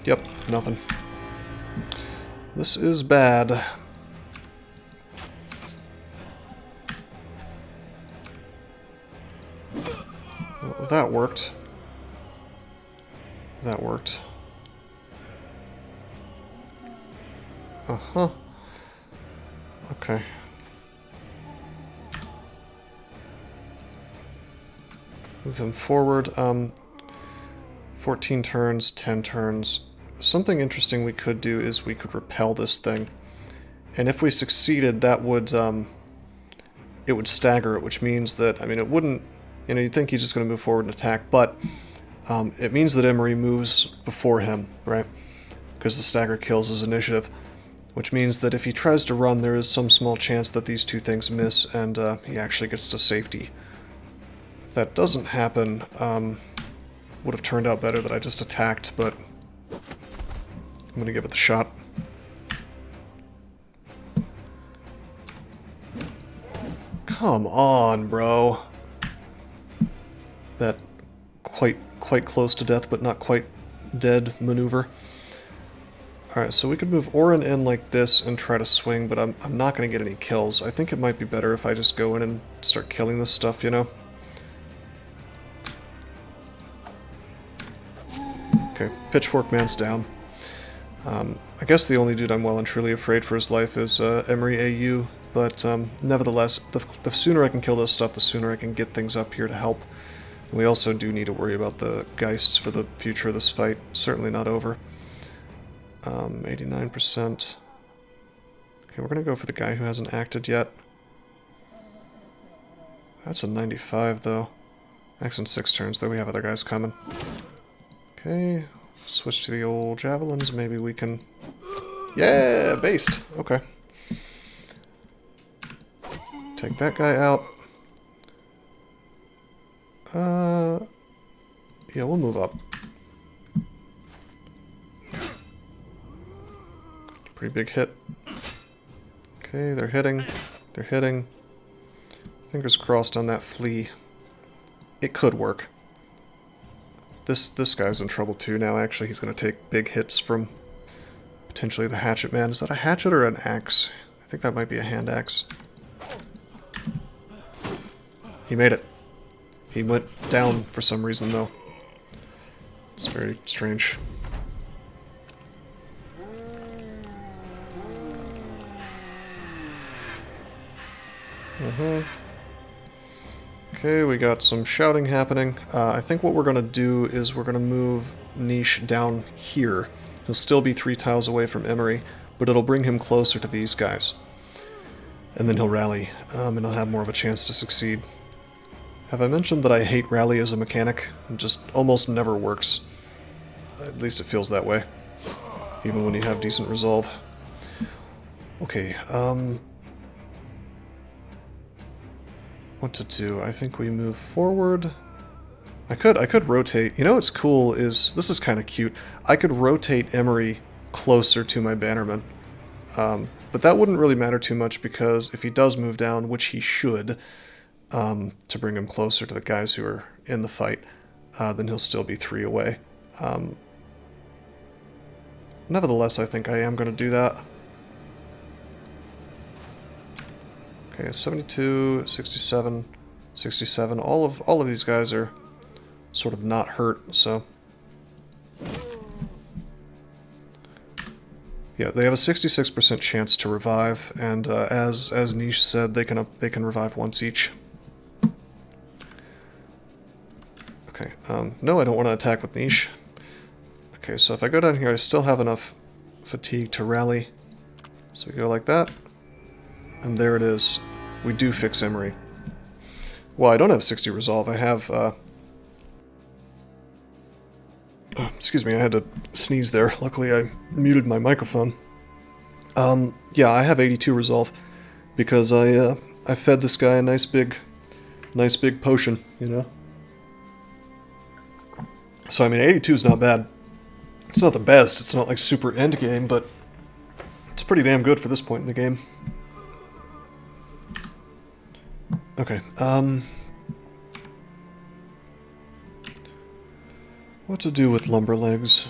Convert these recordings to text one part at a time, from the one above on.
Yep, nothing. This is bad. Well, that worked. That worked. Uh-huh. Okay. Move him forward. 14 turns, 10 turns. Something interesting we could do is we could repel this thing. And if we succeeded, that would, it would stagger it, which means that, I mean, it wouldn't, you know, you'd think he's just going to move forward and attack, but it means that Emery moves before him, right? Because the stagger kills his initiative. Which means that if he tries to run, there is some small chance that these two things miss, and he actually gets to safety. If that doesn't happen, would have turned out better that I just attacked, but I'm going to give it the shot. Come on, bro. That quite close to death, but not quite dead maneuver. Alright, so we could move Orin in like this and try to swing, but I'm not going to get any kills. I think it might be better if I just go in and start killing this stuff, you know? Okay, Pitchfork Man's down. I guess the only dude I'm well and truly afraid for his life is Emery AU, but nevertheless, the sooner I can kill this stuff, the sooner I can get things up here to help. And we also do need to worry about the Geists for the future of this fight. Certainly not over. 89%. Okay, we're gonna go for the guy who hasn't acted yet. That's a 95, though. Acts in 6 turns, though we have other guys coming. Okay, switch to the old javelins. Maybe we can... Yeah, based! Okay. Take that guy out. Yeah, we'll move up. Pretty big hit. Okay, they're hitting. They're hitting. Fingers crossed on that flea. It could work. This guy's in trouble too now. Actually, he's going to take big hits from potentially the hatchet man. Is that a hatchet or an axe? I think that might be a hand axe. He made it. He went down for some reason, though. It's very strange. Okay, we got some shouting happening. I think what we're going to do is we're going to move Niche down here. He'll still be 3 tiles away from Emery, but it'll bring him closer to these guys. And then he'll rally, and he'll have more of a chance to succeed. Have I mentioned that I hate rally as a mechanic? It just almost never works. At least it feels that way. Even when you have decent resolve. Okay, what to do? I think we move forward. I could rotate. You know what's cool is, this is kind of cute. I could rotate Emery closer to my bannerman. But that wouldn't really matter too much because if he does move down, which he should, to bring him closer to the guys who are in the fight, then he'll still be 3 away. Nevertheless, I think I am going to do that. Okay, 72, 67, 67. All of these guys are sort of not hurt, so yeah, they have a 66% chance to revive, and as Niche said, they can revive once each. Okay, no, I don't want to attack with Niche. Okay, so if I go down here, I still have enough fatigue to rally. So we go like that. And there it is. We do fix Emery. Well, I don't have 60 resolve. I have, excuse me, I had to sneeze there. Luckily, I muted my microphone. Yeah, I have 82 resolve because I fed this guy a nice big potion, you know? So, I mean, 82 is not bad. It's not the best. It's not like super endgame, but it's pretty damn good for this point in the game. Okay, what to do with lumber legs?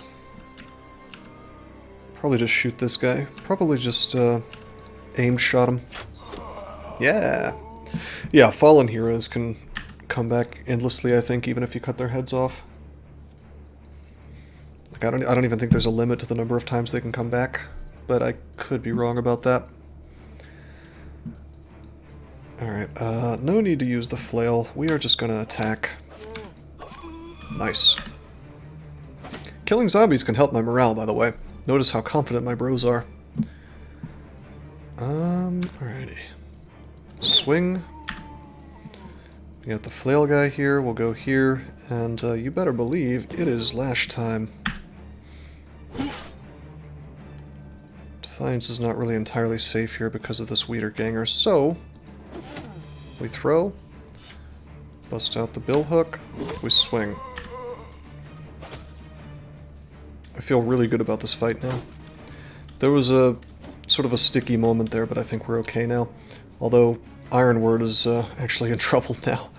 Probably just shoot this guy. Probably just aim shot him. Yeah. Yeah, fallen heroes can come back endlessly, I think, even if you cut their heads off. Like, I don't even think there's a limit to the number of times they can come back, but I could be wrong about that. Alright, no need to use the flail. We are just gonna attack. Nice. Killing zombies can help my morale, by the way. Notice how confident my bros are. Alrighty. Swing. We got the flail guy here, we'll go here, and you better believe it is lash time. Defiance is not really entirely safe here because of this Weeder Ganger, so we throw, bust out the bill hook, we swing. I feel really good about this fight now. There was a sort of a sticky moment there, but I think we're okay now. Although Ironword is actually in trouble now.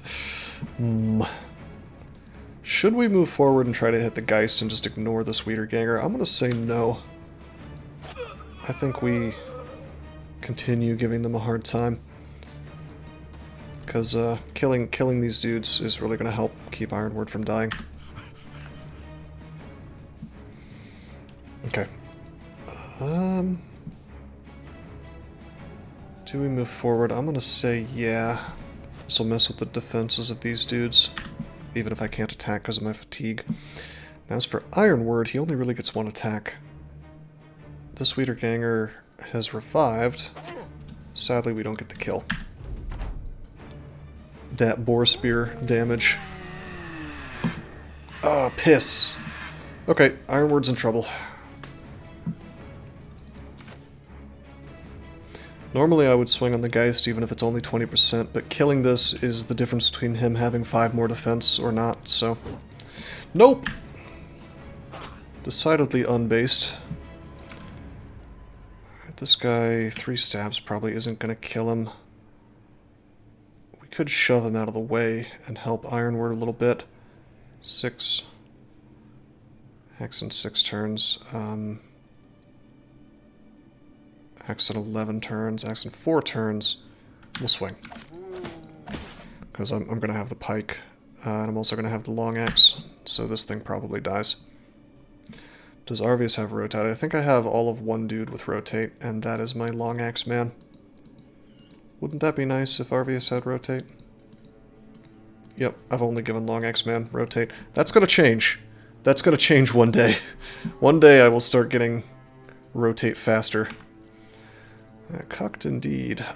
Should we move forward and try to hit the Geist and just ignore this Weeder Ganger? I'm gonna say no. I think we continue giving them a hard time. Because killing these dudes is really gonna help keep Ironword from dying. Okay. Do we move forward? I'm gonna say yeah. This will mess with the defenses of these dudes, even if I can't attack because of my fatigue. Now, as for Ironword, he only really gets one attack. This Weeder Ganger has revived. Sadly, we don't get the kill. Dat Boar Spear damage. Ah, piss. Okay, Ironword's in trouble. Normally I would swing on the Geist even if it's only 20%, but killing this is the difference between him having 5 more defense or not, so... Nope! Decidedly unbased. This guy, 3 stabs probably isn't going to kill him. We could shove him out of the way and help Ironword a little bit. 6. Hex in 6 turns. Axe in 11 turns, axe in 4 turns, we'll swing. Because I'm going to have the pike, and I'm also going to have the long axe, so this thing probably dies. Does Arvius have rotate? I think I have all of one dude with rotate, and that is my long axe man. Wouldn't that be nice if Arvius had rotate? Yep, I've only given long axe man rotate. That's going to change. That's going to change one day. One day I will start getting rotate faster. Cucked indeed.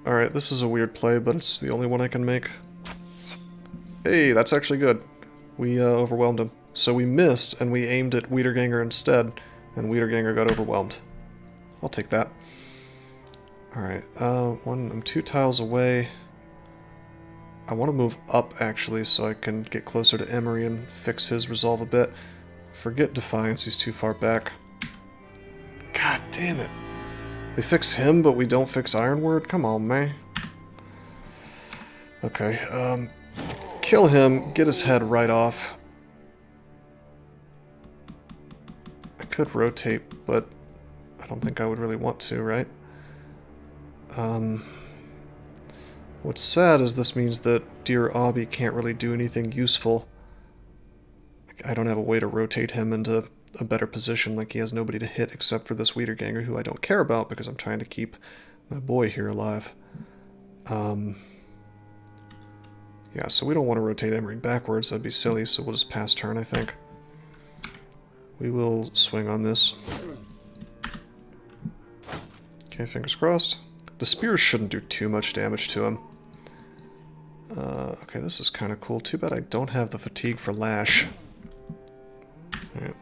Alright, this is a weird play, but it's the only one I can make. Hey, that's actually good. We overwhelmed him. So we missed, and we aimed at Weeder Ganger instead, and Weeder Ganger got overwhelmed. I'll take that. Alright, I'm 2 tiles away. I want to move up, actually, so I can get closer to Emery and fix his resolve a bit. Forget Defiance, he's too far back. God damn it. We fix him, but we don't fix Ironword? Come on, man. Okay, kill him, get his head right off. I could rotate, but I don't think I would really want to, right? What's sad is this means that Dear Obby can't really do anything useful. I don't have a way to rotate him into a better position, like he has nobody to hit except for this Weeder Ganger, who I don't care about because I'm trying to keep my boy here alive. Yeah, so we don't want to rotate Emery backwards, that'd be silly, so we'll just pass turn, I think. We will swing on this. Okay, fingers crossed. The spears shouldn't do too much damage to him. Okay, this is kind of cool. Too bad I don't have the fatigue for Lash. Alright.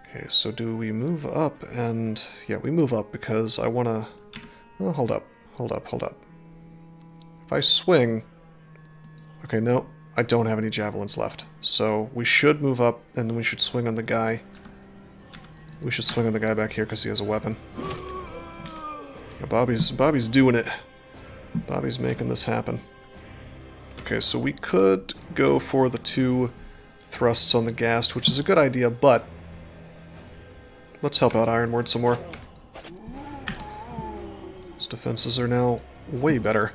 Okay, so do we move up and... Yeah, we move up because I want to... Oh, hold up. If I swing... Okay, no, I don't have any javelins left. So we should move up and then we should swing on the guy. We should swing on the guy back here because he has a weapon. Yeah, Bobby's doing it. Bobby's making this happen. Okay, so we could go for the 2 thrusts on the Ghast, which is a good idea, but let's help out Ironward some more. His defenses are now way better.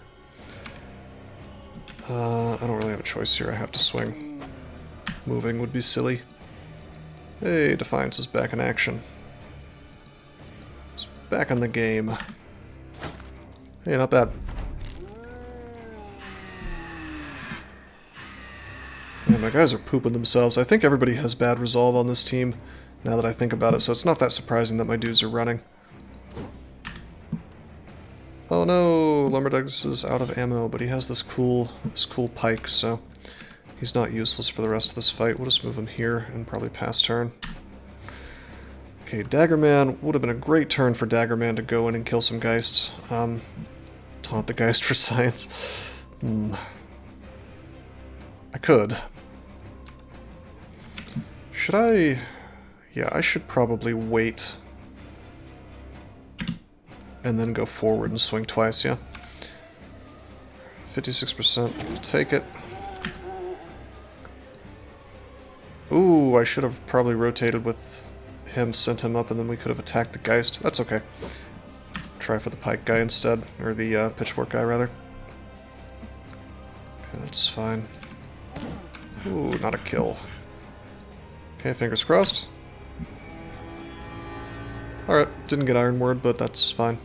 I don't really have a choice here. I have to swing. Moving would be silly. Hey, Defiance is back in action. He's back in the game. Hey, not bad. Man, my guys are pooping themselves. I think everybody has bad resolve on this team, now that I think about it, so it's not that surprising that my dudes are running. Oh no, Lumberdugs is out of ammo, but he has this cool pike, so he's not useless for the rest of this fight. We'll just move him here and probably pass turn. Okay, Daggerman would have been a great turn for Daggerman to go in and kill some Geists. Taunt the Geist for science. I could. Should I? Yeah, I should probably wait and then go forward and swing twice, yeah. 56%, we'll take it. Ooh, I should have probably rotated with him, sent him up, and then we could have attacked the Geist. That's okay. Try for the Pike guy instead, or the Pitchfork guy, rather. Okay, that's fine. Ooh, not a kill. Okay, fingers crossed. Alright, didn't get Ironward, but that's fine.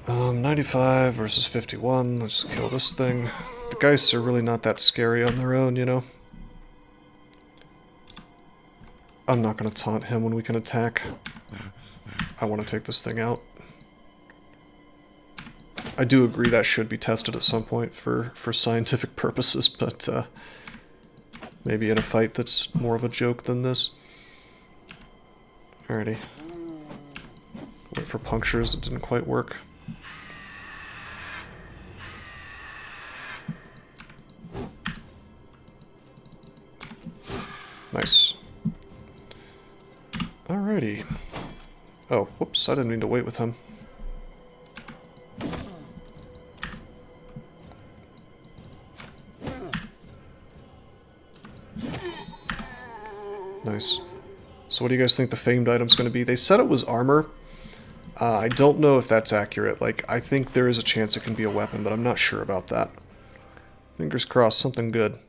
95 versus 51, let's kill this thing. The Geists are really not that scary on their own, you know? I'm not going to taunt him when we can attack. I want to take this thing out. I do agree that should be tested at some point for scientific purposes, but maybe in a fight that's more of a joke than this. Alrighty. Wait for punctures, it didn't quite work. Nice. Alrighty. Oh, whoops, I didn't mean to wait with him. Nice. So what do you guys think the famed item's going to be? They said it was armor. I don't know if that's accurate. Like, I think there is a chance it can be a weapon, but I'm not sure about that. Fingers crossed, something good.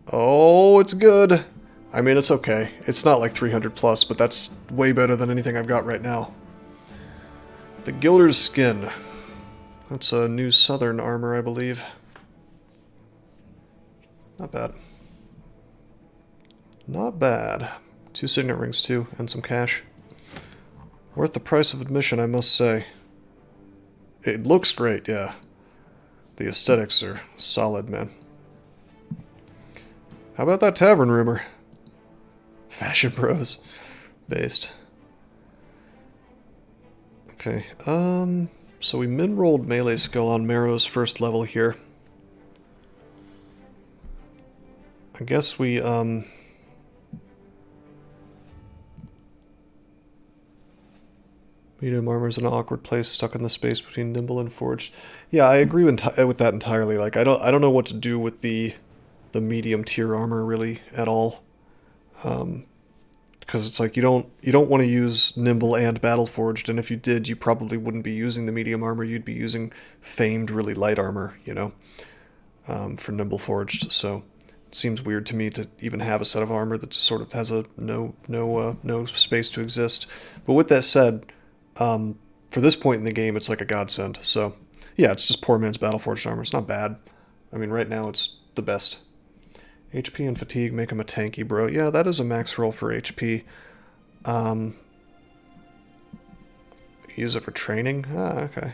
Oh, it's good! I mean, it's okay. It's not like 300 plus, but that's way better than anything I've got right now. The Gilder's Skin. That's a new southern armor, I believe. Not bad. Not bad. 2 signet rings, too, and some cash. Worth the price of admission, I must say. It looks great, yeah. The aesthetics are solid, man. How about that tavern rumor? Fashion Bros. Based. Okay, so we min-rolled melee skill on Marrow's first level here. I guess we, medium armor is an awkward place stuck in the space between nimble and forged. Yeah, I agree with that entirely. Like, I don't know what to do with the medium tier armor really at all. Because it's like you don't want to use nimble and battle forged, and if you did, you probably wouldn't be using the medium armor. You'd be using famed really light armor, you know, for nimble forged. So it seems weird to me to even have a set of armor that just sort of has a no space to exist. But with that said, for this point in the game, it's like a godsend. So yeah, it's just poor man's battle forged armor. It's not bad. I mean, right now it's the best. HP and fatigue make him a tanky bro. Yeah, that is a max roll for HP. Use it for training? Ah, okay.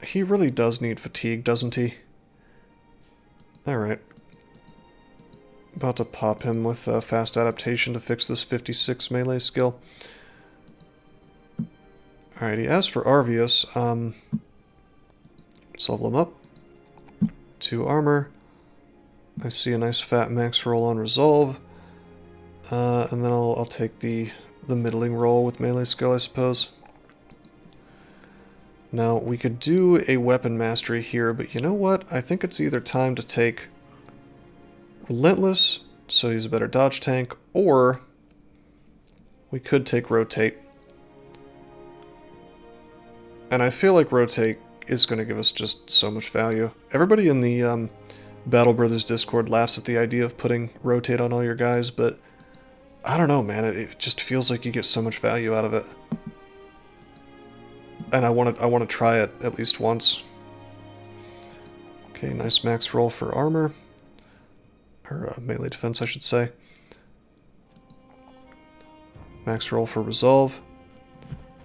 He really does need fatigue, doesn't he? Alright. About to pop him with a fast adaptation to fix this 56 melee skill. Alrighty, as for Arvius, let's level him up. 2 armor. I see a nice fat max roll on resolve. And then I'll take the middling roll with melee skill, I suppose. Now, we could do a weapon mastery here, but you know what? I think it's either time to take Relentless, so he's a better dodge tank, or we could take Rotate. And I feel like Rotate is going to give us just so much value. Everybody in the Battle Brothers Discord laughs at the idea of putting Rotate on all your guys, but I don't know, man. It just feels like you get so much value out of it. And I want to try it at least once. Okay, nice max roll for armor. Or melee defense, I should say. Max roll for resolve.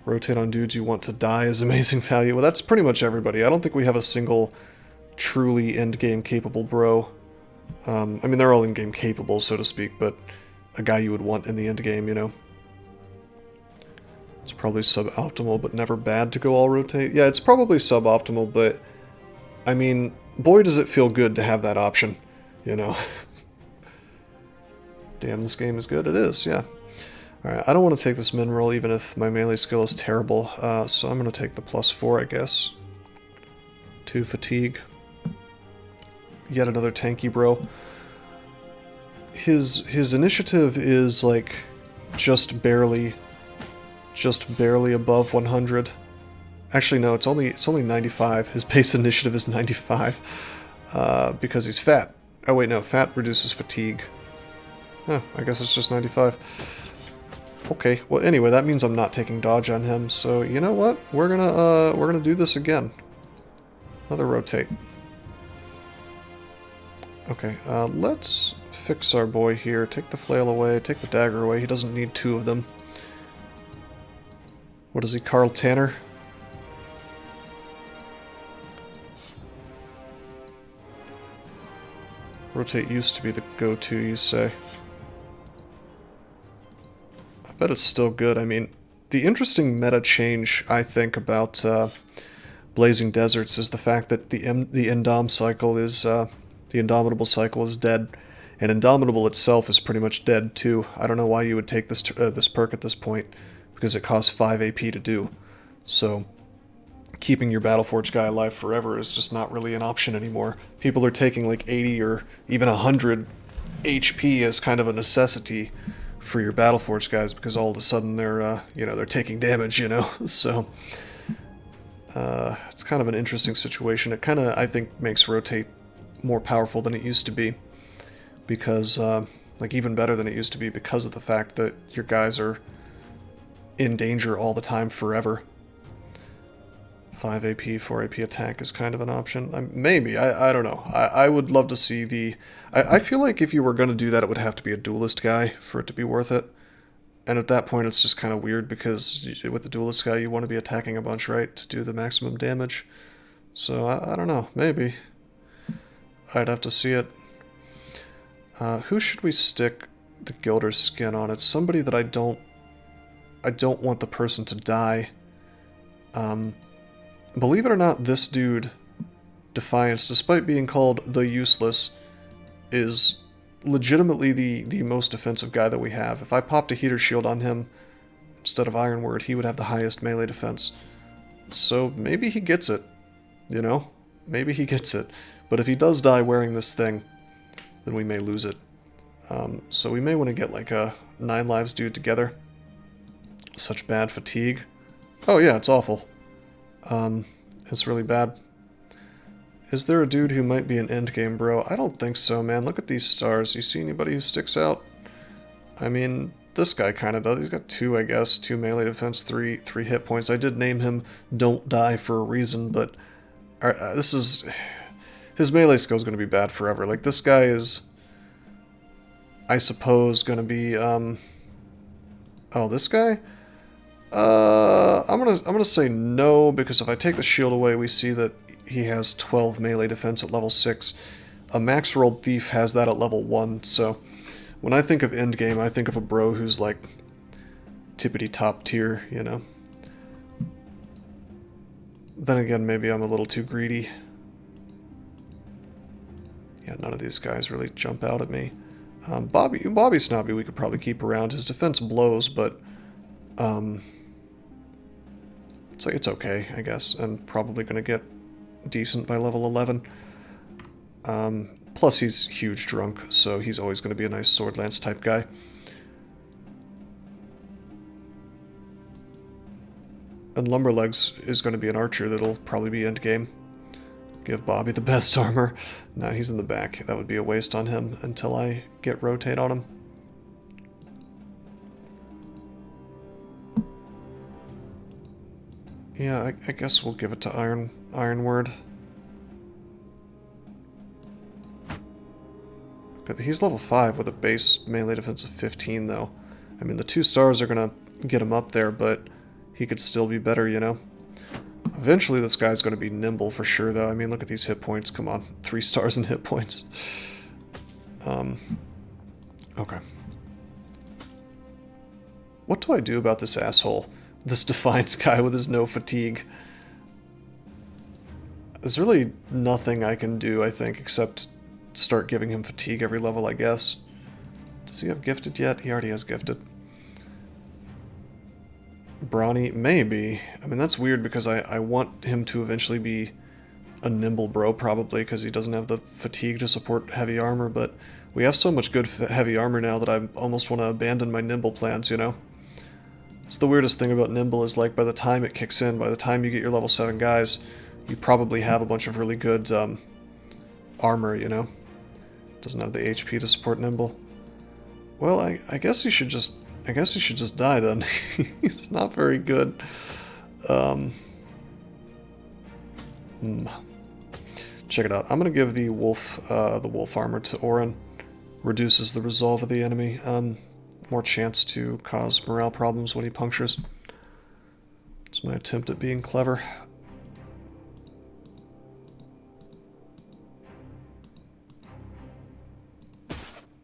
Rotate on dudes you want to die is amazing value. Well, that's pretty much everybody. I don't think we have a single truly endgame capable bro. I mean, they're all in-game capable, so to speak, but a guy you would want in the endgame, you know? It's probably suboptimal, but never bad to go all rotate. Yeah, it's probably suboptimal, but I mean, boy does it feel good to have that option, you know? Damn, this game is good. It is, yeah. Alright, I don't want to take this min roll even if my melee skill is terrible, so I'm going to take the +4, I guess. 2 fatigue. Yet another tanky bro. His initiative is like just barely above 100. Actually, no, it's only 95. His base initiative is 95 because he's fat. Oh wait, no, fat reduces fatigue. Huh, I guess it's just 95. Okay, well anyway, that means I'm not taking dodge on him. So you know what? We're gonna do this again. Another rotate. Okay, let's fix our boy here. Take the flail away, take the dagger away. He doesn't need 2 of them. What is he, Carl Tanner? Rotate used to be the go-to, you say. I bet it's still good. I mean, the interesting meta change, I think, about Blazing Deserts is the fact that the Indom cycle is, the Indomitable cycle is dead. And Indomitable itself is pretty much dead, too. I don't know why you would take this this perk at this point, because it costs 5 AP to do. So, keeping your Battleforge guy alive forever is just not really an option anymore. People are taking like 80 or even 100 HP as kind of a necessity for your Battleforge guys, because all of a sudden they're, you know, they're taking damage, you know? So, it's kind of an interesting situation. It kind of, I think, makes Rotate more powerful than it used to be. Because, like, even better than it used to be because of the fact that your guys are in danger all the time forever. 5 AP, 4 AP attack is kind of an option. Maybe, I don't know. I would love to see the... I feel like if you were going to do that, it would have to be a duelist guy for it to be worth it. And at that point, it's just kind of weird because with the duelist guy, you want to be attacking a bunch, right, to do the maximum damage. So, I don't know. Maybe. I'd have to see it. Who should we stick the Gilder's skin on? It's somebody that I don't want the person to die. Believe it or not, this dude, Defiance, despite being called the Useless, is legitimately the most defensive guy that we have. If I popped a heater shield on him instead of Iron Word, he would have the highest melee defense. So maybe he gets it, you know? Maybe he gets it. But if he does die wearing this thing, then we may lose it. So we may want to get like a 9 lives dude together. Such bad fatigue. Oh yeah, it's awful. It's really bad. Is there a dude who might be an endgame bro? I don't think so, man. Look at these stars. You see anybody who sticks out? I mean, this guy kind of does. He's got 2, I guess. 2 melee defense, 3 hit points. I did name him Don't Die for a reason, but this is... His melee skill is going to be bad forever. Like, this guy is, I suppose, going to be, oh, this guy? I'm gonna say no, because if I take the shield away, we see that he has 12 melee defense at level 6. A max rolled thief has that at level 1, so when I think of endgame, I think of a bro who's, like, tippity top tier, you know? Then again, maybe I'm a little too greedy. Yeah, none of these guys really jump out at me. Bobby Snobby we could probably keep around. His defense blows, but it's it's okay, I guess, and probably going to get decent by level 11. Plus he's huge drunk, so he's always going to be a nice sword lance type guy. And Lumberlegs is going to be an archer that'll probably be endgame. Give Bobby the best armor. No, he's in the back. That would be a waste on him until I get rotate on him. Yeah, I guess we'll give it to Ironward. He's level 5 with a base melee defense of 15, though. I mean, the 2 stars are going to get him up there, but he could still be better, you know? Eventually this guy's going to be nimble for sure, though. I mean, look at these hit points. Come on. 3 stars in hit points. Okay. What do I do about this asshole? This Defiance guy with his no fatigue. There's really nothing I can do, I think, except start giving him fatigue every level, I guess. Does he have gifted yet? He already has gifted. Brawny, maybe. I mean, that's weird because I want him to eventually be a nimble bro, probably, because he doesn't have the fatigue to support heavy armor, but we have so much good heavy armor now that I almost want to abandon my nimble plans, you know? It's the weirdest thing about nimble is, like, by the time it kicks in, by the time you get your level 7 guys, you probably have a bunch of really good armor, you know? Doesn't have the HP to support nimble. Well, I guess he should just... I guess he should just die then. He's not very good. Check it out. I'm gonna give the wolf armor to Orin. Reduces the resolve of the enemy. More chance to cause morale problems when he punctures. It's my attempt at being clever.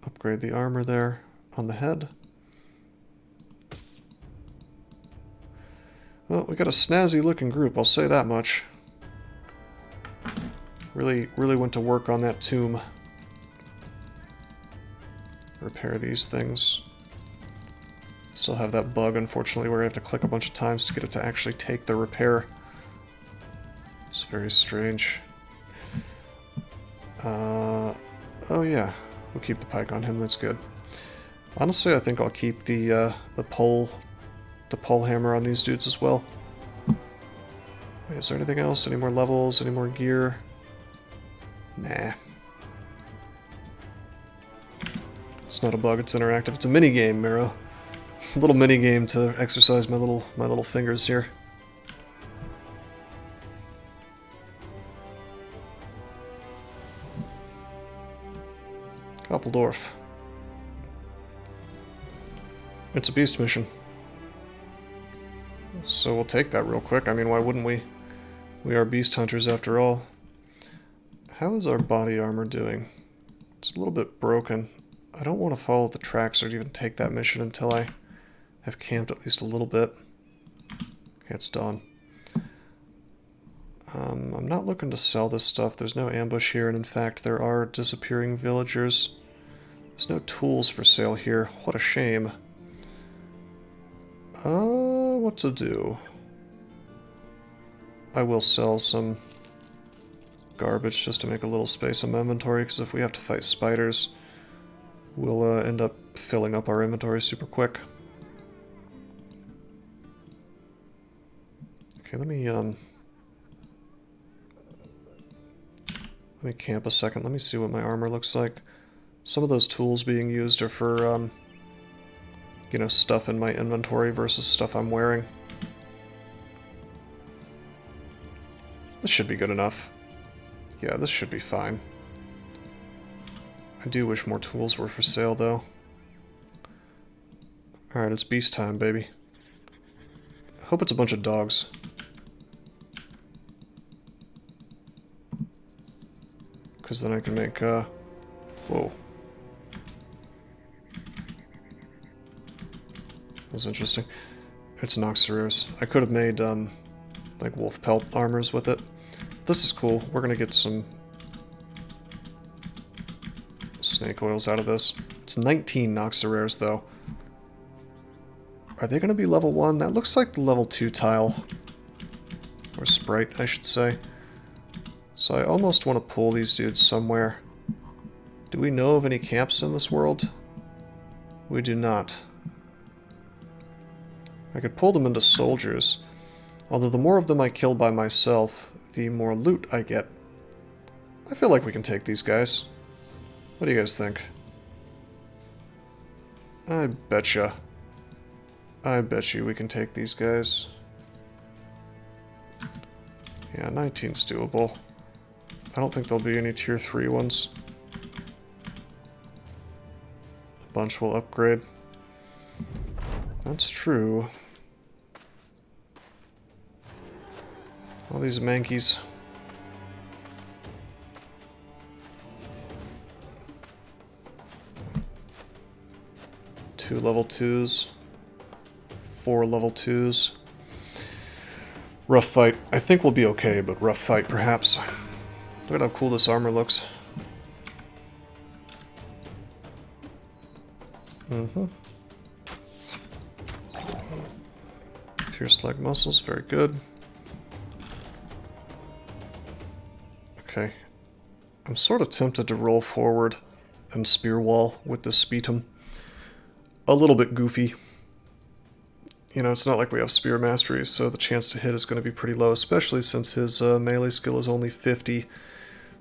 Upgrade the armor there on the head. Well, we got a snazzy looking group, I'll say that much. Really went to work on that tomb. Repair these things. Still have that bug, unfortunately, where I have to click a bunch of times to get it to actually take the repair. It's very strange. Oh yeah, we'll keep the pike on him, that's good. Honestly, I think I'll keep the pole hammer on these dudes as well. Wait, is there anything else? Any more levels? Any more gear? Nah. It's not a bug, it's interactive. It's a mini game, Miro. A little mini game to exercise my little fingers here. Koppeldorf. It's a beast mission. So we'll take that real quick. I mean, why wouldn't we? We are beast hunters after all. How is our body armor doing? It's a little bit broken. I don't want to follow the tracks or even take that mission until I have camped at least a little bit. Okay, it's done. I'm not looking to sell this stuff. There's no ambush here, and in fact, there are disappearing villagers. There's no tools for sale here. What a shame. What to do? I will sell some garbage just to make a little space in my inventory, because if we have to fight spiders, we'll end up filling up our inventory super quick. Okay, let me camp a second. Let me see what my armor looks like. Some of those tools being used are for, you know, stuff in my inventory versus stuff I'm wearing. This should be good enough. Yeah, this should be fine. I do wish more tools were for sale, though. Alright, it's beast time, baby. I hope it's a bunch of dogs. Because then I can make, whoa. That was interesting. It's Noxerers. I could have made, like, wolf pelt armors with it. This is cool. We're gonna get some snake oils out of this. It's 19 Noxerers, though. Are they gonna be level 1? That looks like the level 2 tile. Or Sprite, I should say. So I almost want to pull these dudes somewhere. Do we know of any camps in this world? We do not. I could pull them into soldiers. Although the more of them I kill by myself, the more loot I get. I feel like we can take these guys. What do you guys think? I betcha. I bet you we can take these guys. Yeah, 19's doable. I don't think there'll be any tier 3 ones. A bunch will upgrade. That's true. All these mankeys. Two level 2s. 4 level 2s. Rough fight. I think we'll be okay, but rough fight perhaps. Look at how cool this armor looks. Pierced leg muscles, very good. Okay. I'm sort of tempted to roll forward and spear wall with this Spetum. A little bit goofy. You know, it's not like we have spear mastery, so the chance to hit is going to be pretty low, especially since his melee skill is only 50.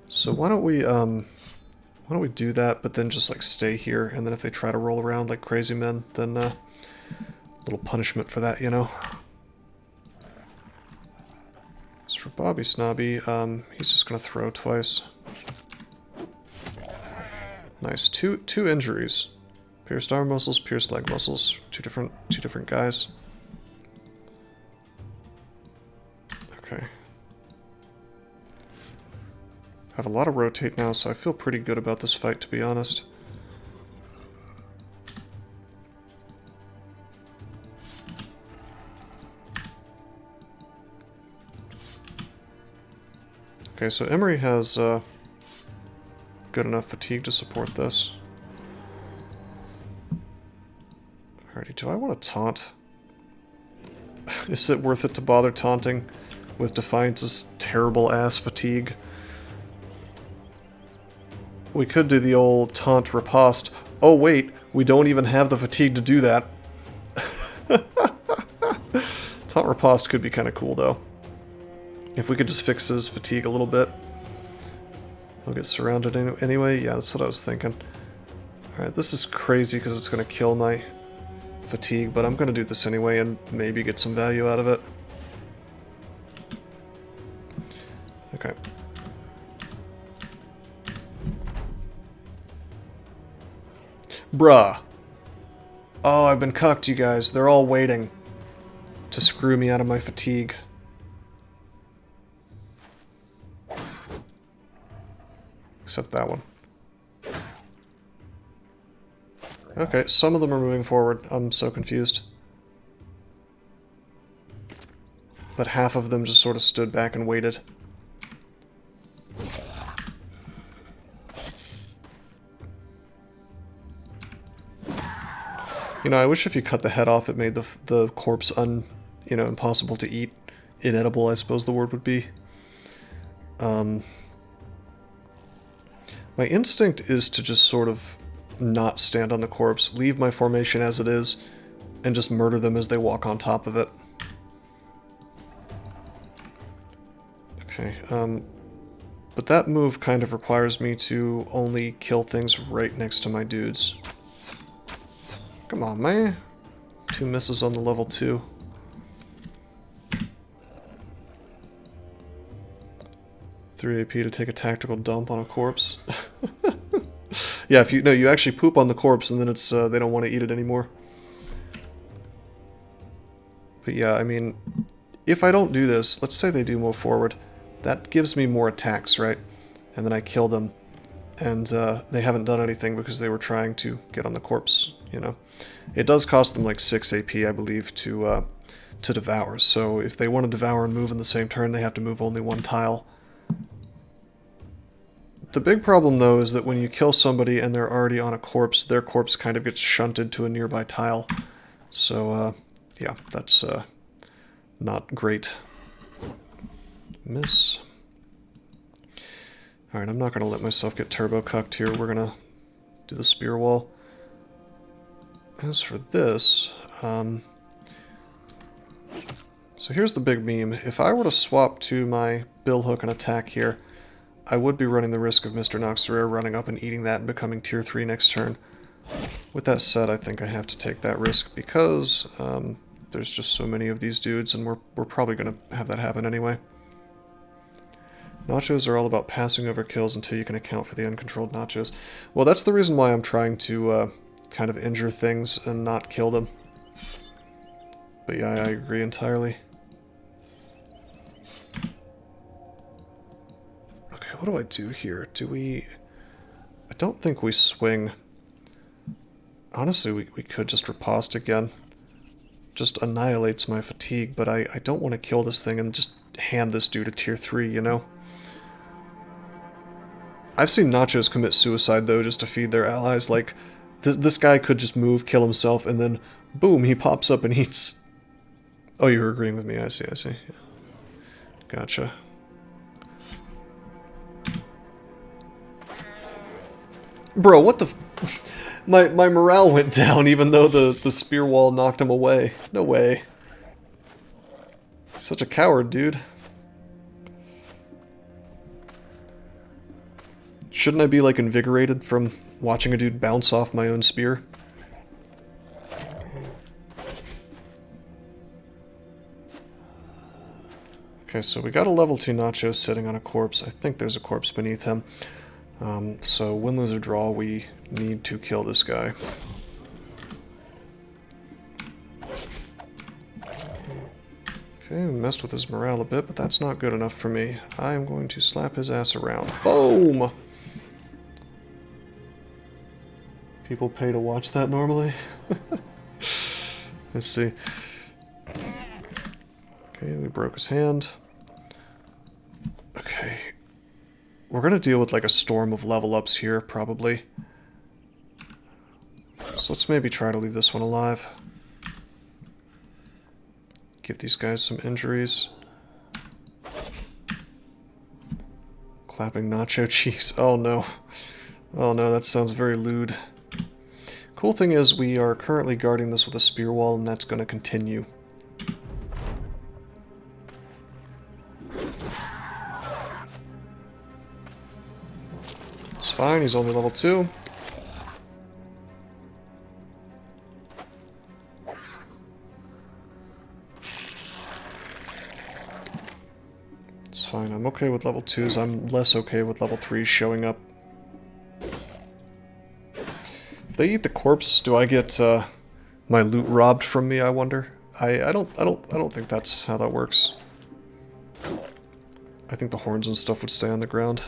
So why don't we do that, but then just like stay here, and then if they try to roll around like crazy men, then a little punishment for that, you know. As for Bobby Snobby, he's just going to throw twice. Nice, two injuries. Pierced arm muscles, pierced leg muscles. Two different guys. Okay. I have a lot of rotate now, so I feel pretty good about this fight, to be honest. Okay, so Emery has good enough fatigue to support this. Alrighty, do I want to taunt? Is it worth it to bother taunting with Defiance's terrible ass fatigue? We could do the old taunt riposte. Oh wait, we don't even have the fatigue to do that. Taunt riposte could be kind of cool though. If we could just fix his fatigue a little bit. He'll get surrounded anyway. Yeah, that's what I was thinking. Alright, this is crazy because it's going to kill my fatigue, but I'm going to do this anyway and maybe get some value out of it. Okay. Bruh. Oh, I've been cucked, you guys. They're all waiting to screw me out of my fatigue. Except that one. Okay, some of them are moving forward. I'm so confused. But half of them just sort of stood back and waited. You know, I wish if you cut the head off, it made the corpse impossible to eat. Inedible, I suppose the word would be. My instinct is to just sort of not stand on the corpse, leave my formation as it is, and just murder them as they walk on top of it. Okay, but that move kind of requires me to only kill things right next to my dudes. Come on, man. 2 misses on the level 2. $3 AP to take a tactical dump on a corpse. Yeah, if you actually poop on the corpse and then it's they don't want to eat it anymore. But yeah, I mean, if I don't do this, let's say they do move forward, that gives me more attacks, right? And then I kill them, and they haven't done anything because they were trying to get on the corpse, you know. It does cost them like 6 AP, I believe, to devour. So if they want to devour and move in the same turn, they have to move only 1 tile. The big problem, though, is that when you kill somebody and they're already on a corpse, their corpse kind of gets shunted to a nearby tile. So, yeah, that's not great. Miss. Alright, I'm not going to let myself get turbo-cucked here. We're going to do the spear wall. As for this, so here's the big meme. If I were to swap to my billhook and attack here, I would be running the risk of Mr. Noxerere running up and eating that and becoming tier 3 next turn. With that said, I think I have to take that risk because there's just so many of these dudes, and we're probably going to have that happen anyway. Nachos are all about passing over kills until you can account for the uncontrolled nachos. Well, that's the reason why I'm trying to kind of injure things and not kill them. But yeah, I agree entirely. Okay, what do I do here? Do we... I don't think we swing. Honestly, we could just riposte again. Just annihilates my fatigue, but I don't want to kill this thing and just hand this dude a tier 3, you know? I've seen Nachos commit suicide, though, just to feed their allies. Like, this guy could just move, kill himself, and then, boom, he pops up and eats. Oh, you were agreeing with me. I see, I see. Yeah. Gotcha. Bro, what the f... my morale went down even though the spear wall knocked him away. No way. Such a coward, dude. Shouldn't I be, like, invigorated from watching a dude bounce off my own spear? Okay, so we got a level 2 Nacho sitting on a corpse. I think there's a corpse beneath him. So win, lose, or draw, we need to kill this guy. Okay, we messed with his morale a bit, but that's not good enough for me. I am going to slap his ass around. Boom! People pay to watch that normally? Let's see. Okay, we broke his hand. Okay. We're gonna deal with like a storm of level ups here, probably. So let's maybe try to leave this one alive. Give these guys some injuries. Clapping nacho cheese. Oh no. Oh no, that sounds very lewd. Cool thing is we are currently guarding this with a spear wall, and that's going to continue. It's fine, he's only level 2. It's fine, I'm okay with level 2s, I'm less okay with level 3s showing up. If they eat the corpse, do I get my loot robbed from me, I wonder? I don't think that's how that works. I think the horns and stuff would stay on the ground.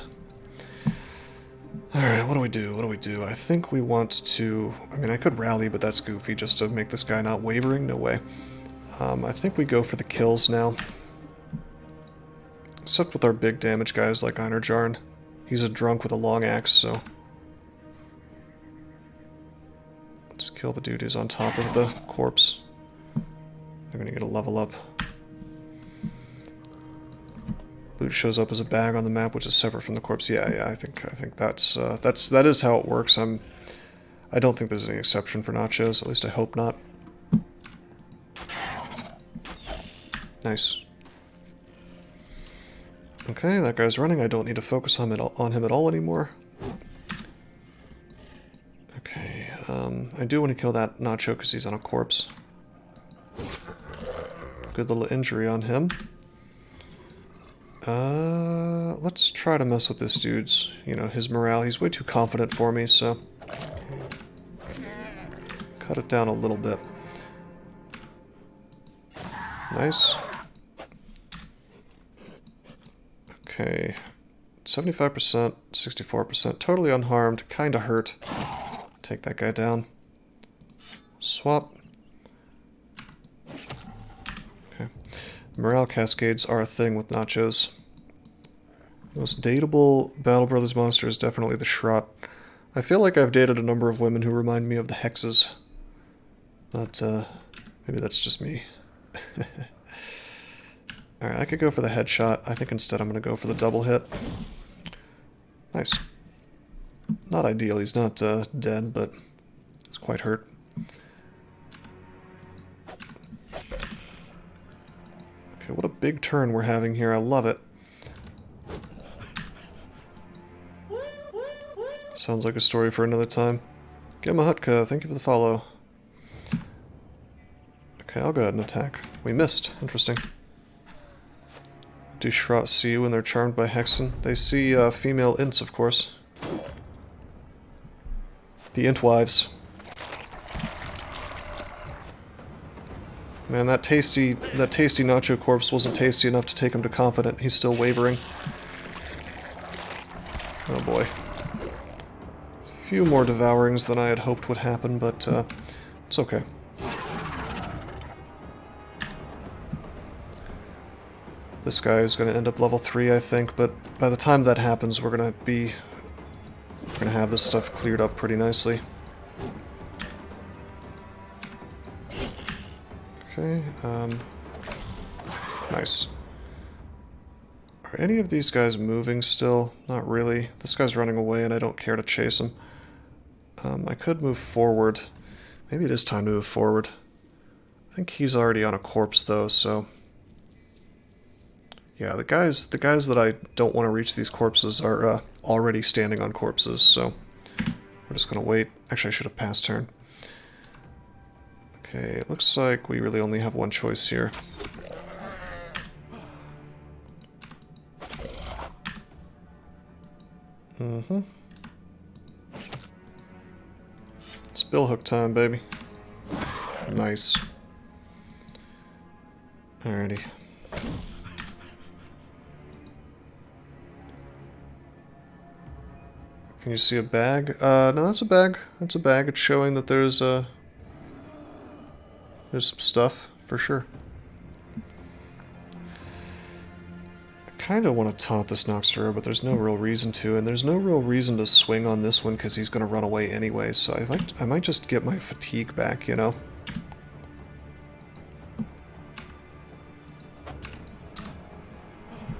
Alright, what do we do? What do we do? I think we want to... I mean, I could rally, but that's goofy just to make this guy not wavering. No way. I think we go for the kills now. Except with our big damage guys like Einar Jarn. He's a drunk with a long axe, so... Let's kill the dude who's on top of the corpse. They're gonna get a level up. Loot shows up as a bag on the map, which is separate from the corpse. Yeah, I think that is how it works. I don't think there's any exception for nachos. At least I hope not. Nice. Okay, that guy's running. I don't need to focus on him at all anymore. Okay, I do want to kill that nacho because he's on a corpse. Good little injury on him. Let's try to mess with this dude's, his morale. He's way too confident for me, so... Cut it down a little bit. Nice. Okay. 75%, 64%, totally unharmed, kinda hurt. Take that guy down. Swap. Okay. Morale cascades are a thing with nachos. Most dateable Battle Brothers monster is definitely the Shrot. I feel like I've dated a number of women who remind me of the Hexes. But, maybe that's just me. Alright, I could go for the headshot. I think instead I'm going to go for the double hit. Nice. Not ideal. He's not dead, but he's quite hurt. Okay, what a big turn we're having here. I love it. Sounds like a story for another time. Gemma Hutka, thank you for the follow. Okay, I'll go ahead and attack. We missed. Interesting. Do Shrots see you when they're charmed by Hexen? They see female ints, of course. The int wives. Man, that tasty nacho corpse wasn't tasty enough to take him to confident. He's still wavering. Oh boy. Few more devourings than I had hoped would happen, but it's okay. This guy is going to end up level 3, I think, but by the time that happens, we're going to have this stuff cleared up pretty nicely. Okay, nice. Are any of these guys moving still? Not really. This guy's running away and I don't care to chase him. I could move forward. Maybe it is time to move forward. I think he's already on a corpse though, so... Yeah, the guys that I don't want to reach these corpses are already standing on corpses, so we're just going to wait. Actually, I should have passed turn. Okay, it looks like we really only have one choice here. Mm-hmm. It's billhook time, baby. Nice. Alrighty. Can you see a bag? No, that's a bag. That's a bag. It's showing that there's some stuff, for sure. I kind of want to taunt this Noxero, but there's no real reason to, and there's no real reason to swing on this one because he's going to run away anyway, so I might just get my fatigue back, you know?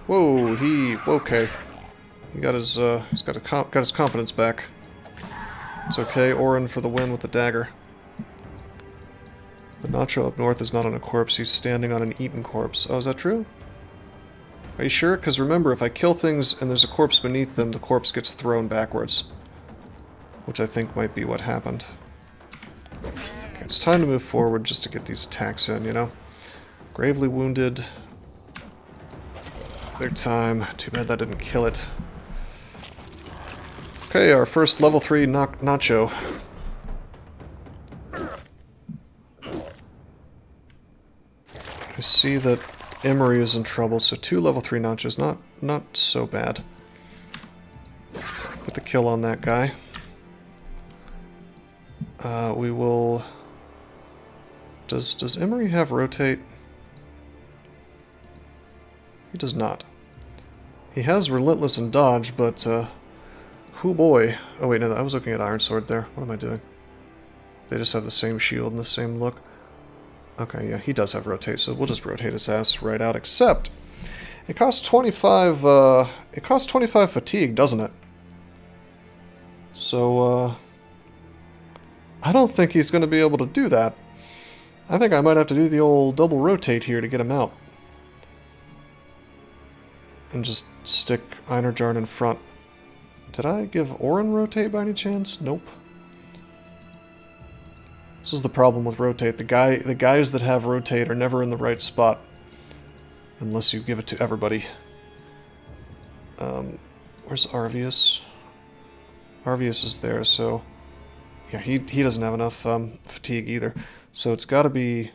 Whoa, okay. He got his got his confidence back. It's okay, Orin for the win with the dagger. The Nacho up north is not on a corpse, he's standing on an eaten corpse. Oh, is that true? Are you sure? Because remember, if I kill things and there's a corpse beneath them, the corpse gets thrown backwards. Which I think might be what happened. Okay, it's time to move forward just to get these attacks in, you know? Gravely wounded. Big time. Too bad that didn't kill it. Okay, our first level 3 Nacho. I see that Emery is in trouble, so 2 level 3 Nachos, not so bad. Put the kill on that guy. We will... Does Emery have rotate? He does not. He has relentless and dodge, but oh boy. Oh wait, no, I was looking at Iron Sword there. What am I doing? They just have the same shield and the same look. Okay, yeah, he does have rotate, so we'll just rotate his ass right out, except it costs 25 fatigue, doesn't it? So I don't think he's going to be able to do that. I think I might have to do the old double rotate here to get him out. And just stick Einerjarn in front. Did I give Orin rotate by any chance? Nope. This is the problem with rotate. The guys that have rotate are never in the right spot. Unless you give it to everybody. Where's Arvius? Arvius is there, so... Yeah, he doesn't have enough fatigue either. So it's gotta be...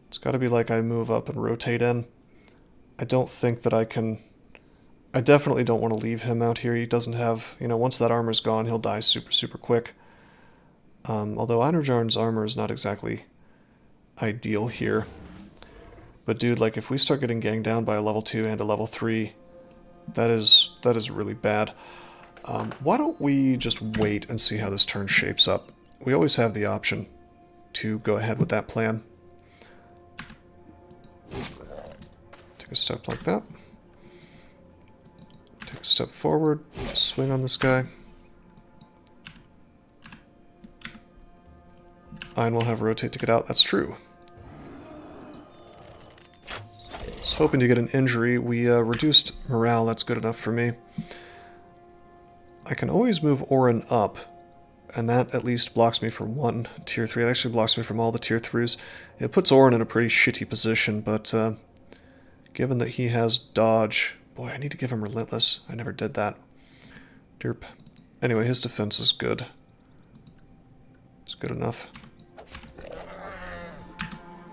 It's gotta be like I move up and rotate in. I don't think that I can... I definitely don't want to leave him out here. He doesn't have... You know, once that armor's gone, he'll die super, super quick. Although Einerjarn's armor is not exactly ideal here. But dude, like, if we start getting ganged down by a level 2 and a level 3, that is really bad. Why don't we just wait and see how this turn shapes up? We always have the option to go ahead with that plan. Take a step like that. Take a step forward. Swing on this guy. And we'll have rotate to get out. That's true. I was hoping to get an injury. We reduced morale. That's good enough for me. I can always move Orin up, and that at least blocks me from one tier 3. It actually blocks me from all the tier 3s. It puts Orin in a pretty shitty position, but given that he has dodge... Boy, I need to give him relentless. I never did that. Derp. Anyway, his defense is good. It's good enough.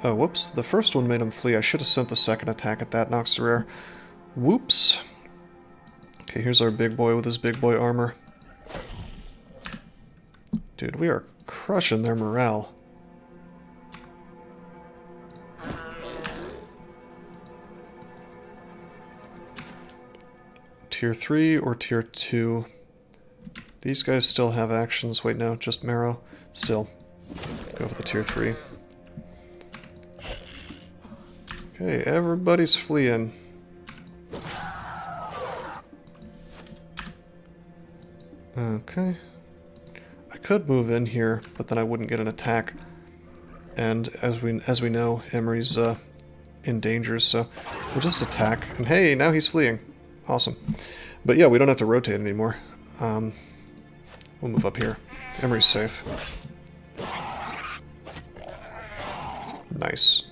Oh, whoops. The first one made him flee. I should have sent the second attack at that Noxerare. Whoops. Okay, here's our big boy with his big boy armor. Dude, we are crushing their morale. Tier 3 or Tier 2? These guys still have actions. Wait, no, just Marrow. Still. Go for the Tier 3. Okay, everybody's fleeing. Okay. I could move in here, but then I wouldn't get an attack. And as we know, Emery's in danger, so we'll just attack. And hey, now he's fleeing. Awesome. But yeah, we don't have to rotate anymore. We'll move up here. Emery's safe. Nice.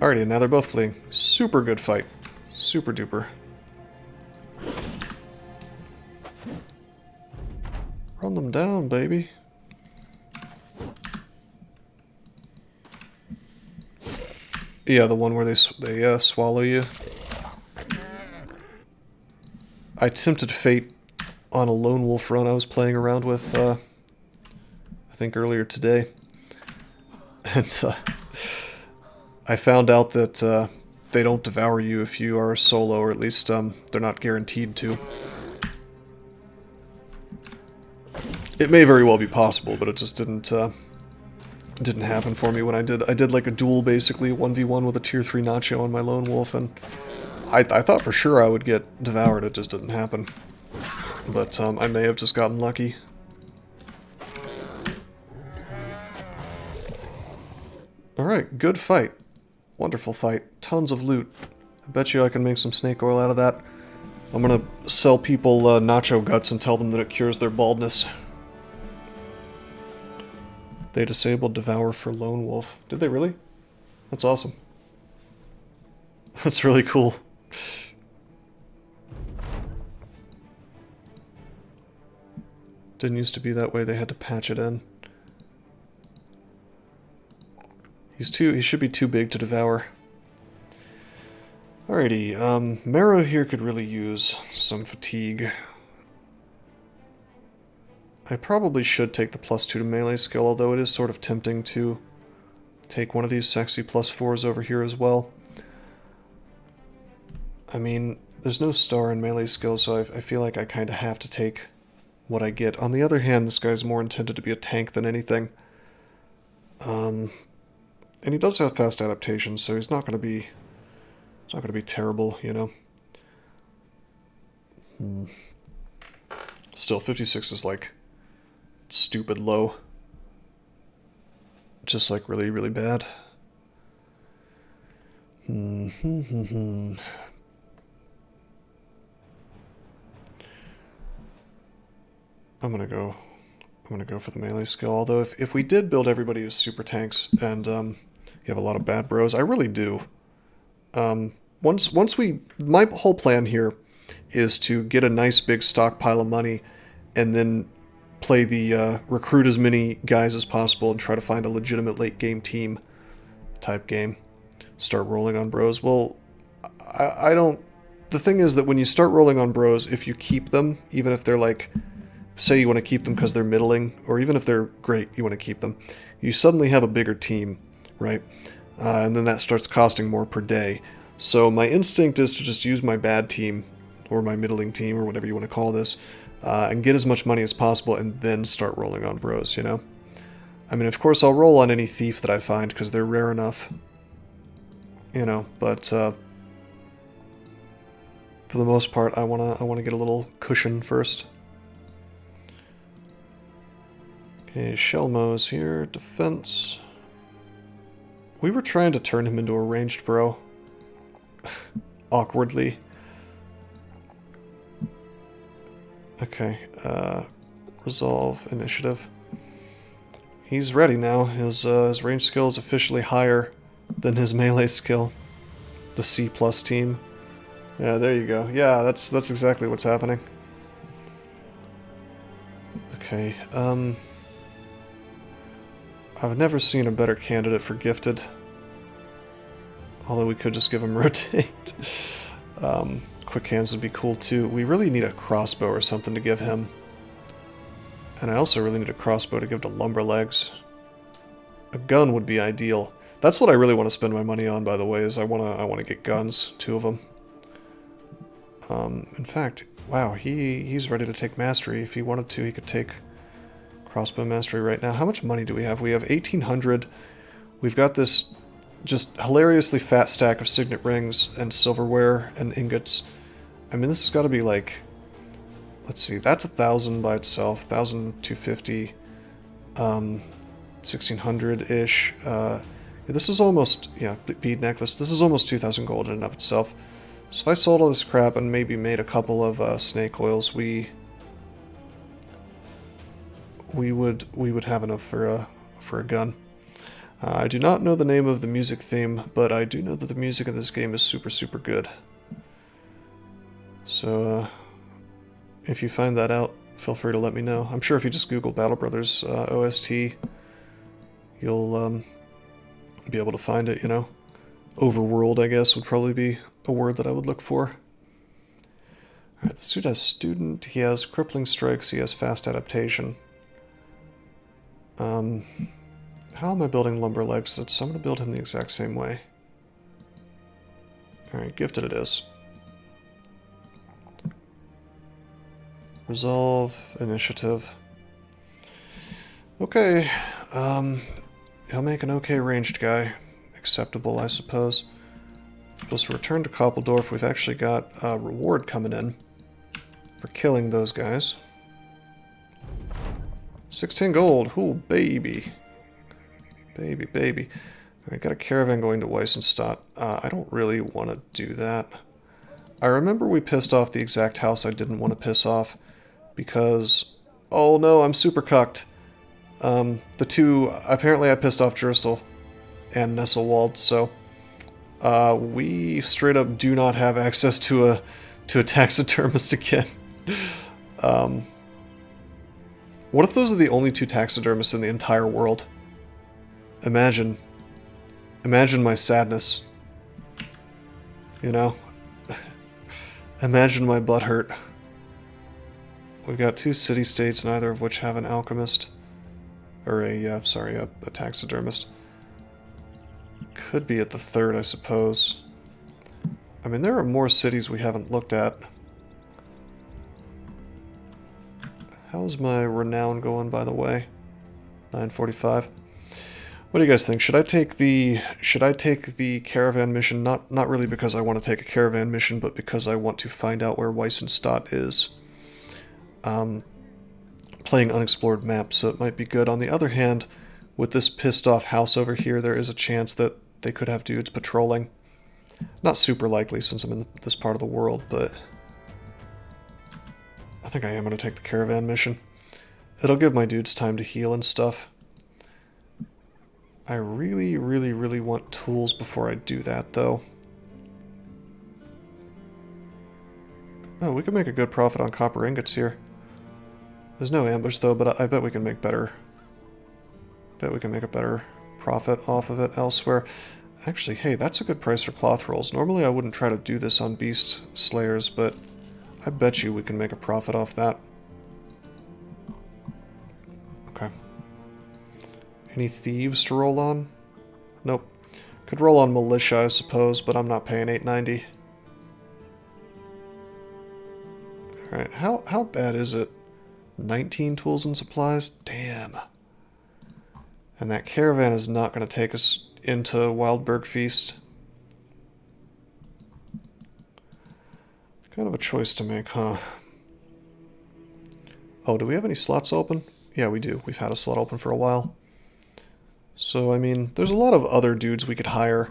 Alrighty, now they're both fleeing. Super good fight. Super duper. Run them down, baby. Yeah, the one where they swallow you. I tempted fate on a lone wolf run I was playing around with, I think earlier today. And I found out that they don't devour you if you are solo, or at least they're not guaranteed to. It may very well be possible, but it just didn't happen for me when I did. I did like a duel, basically, 1v1 with a tier 3 Nacho on my lone wolf, and I thought for sure I would get devoured. It just didn't happen. But I may have just gotten lucky. Alright, good fight. Wonderful fight. Tons of loot. I bet you I can make some snake oil out of that. I'm gonna sell people nacho guts and tell them that it cures their baldness. They disabled Devour for Lone Wolf. Did they really? That's awesome. That's really cool. Didn't used to be that way, they had to patch it in. He should be too big to devour. Alrighty, Marrow here could really use some fatigue. I probably should take the +2 to melee skill, although it is sort of tempting to take one of these sexy +4s over here as well. I mean, there's no star in melee skill, so I feel like I kind of have to take what I get. On the other hand, this guy's more intended to be a tank than anything. And he does have fast adaptation, so he's not going to be terrible, you know. Still, 56 is like stupid low. Just like really, really bad. I'm gonna go for the melee skill. Although if we did build everybody as super tanks and you have a lot of bad bros, I really do. My whole plan here is to get a nice big stockpile of money and then play the recruit as many guys as possible and try to find a legitimate late game team type game. Start rolling on bros. Well, I don't... The thing is that when you start rolling on bros, if you keep them, even if they're like... Say you want to keep them because they're middling, or even if they're great, you want to keep them. You suddenly have a bigger team, right? And then that starts costing more per day. So my instinct is to just use my bad team, or my middling team, or whatever you want to call this, and get as much money as possible, and then start rolling on bros, you know? I mean, of course, I'll roll on any thief that I find, because they're rare enough. you know, but for the most part, I wanna get a little cushion first. Okay, Shelmo's here, defense. We were trying to turn him into a ranged bro. Awkwardly. Okay, resolve initiative. He's ready now. His range skill is officially higher than his melee skill. The C+ team. Yeah, there you go. Yeah, that's exactly what's happening. Okay, I've never seen a better candidate for gifted. Although we could just give him rotate. Quick hands would be cool too. We really need a crossbow or something to give him. And I also really need a crossbow to give to Lumberlegs. A gun would be ideal. That's what I really want to spend my money on, by the way, is I wanna get guns, 2 of them. In fact, wow, he's ready to take mastery. If he wanted to, he could take crossbow mastery right now. How much money do we have? We have 1,800. We've got this just hilariously fat stack of signet rings and silverware and ingots. I mean, this has got to be like, let's see, that's 1,000 by itself, 1,250, 1,600-ish. This is almost, yeah, bead necklace. This is almost 2,000 gold in and of itself. So if I sold all this crap and maybe made a couple of snake oils, we would have enough for a gun. I do not know the name of the music theme, but I do know that the music of this game is super, super good. So, if you find that out, feel free to let me know. I'm sure if you just Google Battle Brothers OST, you'll be able to find it, you know. Overworld, I guess, would probably be a word that I would look for. Alright, the suit has student, he has crippling strikes, he has fast adaptation. How am I building Lumberlegs? So I'm going to build him the exact same way. Alright, gifted it is. Resolve, initiative. Okay, he'll make an okay ranged guy. Acceptable, I suppose. Supposed to return to Koppeldorf. We've actually got a reward coming in for killing those guys. 16 gold. Ooh, baby. Baby, baby. Alright, got a caravan going to Weissenstadt. I don't really want to do that. I remember we pissed off the exact house I didn't want to piss off because... Oh no, I'm super cucked. The two... Apparently I pissed off Jerstal and Nesselwald, so... we straight up do not have access to a taxidermist again. What if those are the only 2 taxidermists in the entire world? Imagine my sadness. You know? Imagine my butthurt. We've got 2 city-states, neither of which have an alchemist. Or a taxidermist. Could be at the 3rd, I suppose. I mean, there are more cities we haven't looked at. How's my renown going, by the way? 945. What do you guys think? Should I take the caravan mission? Not really because I want to take a caravan mission, but because I want to find out where Weissenstadt is. Playing unexplored maps, so it might be good. On the other hand, with this pissed off house over here, there is a chance that they could have dudes patrolling. Not super likely since I'm in this part of the world, but I think I am going to take the caravan mission. It'll give my dudes time to heal and stuff. I really, really, really want tools before I do that, though. Oh, we could make a good profit on copper ingots here. There's no ambush, though, but I bet we can make better... Bet we can make a better profit off of it elsewhere. Actually, hey, that's a good price for cloth rolls. Normally I wouldn't try to do this on beast slayers, but I bet you we can make a profit off that. Okay. Any thieves to roll on? Nope. Could roll on militia, I suppose, but I'm not paying $8.90. Alright, how bad is it? 19 tools and supplies? Damn. And that caravan is not going to take us into Wildberg Feast. Kind of a choice to make, huh? Oh, do we have any slots open? Yeah, we do. We've had a slot open for a while. So, I mean, there's a lot of other dudes we could hire.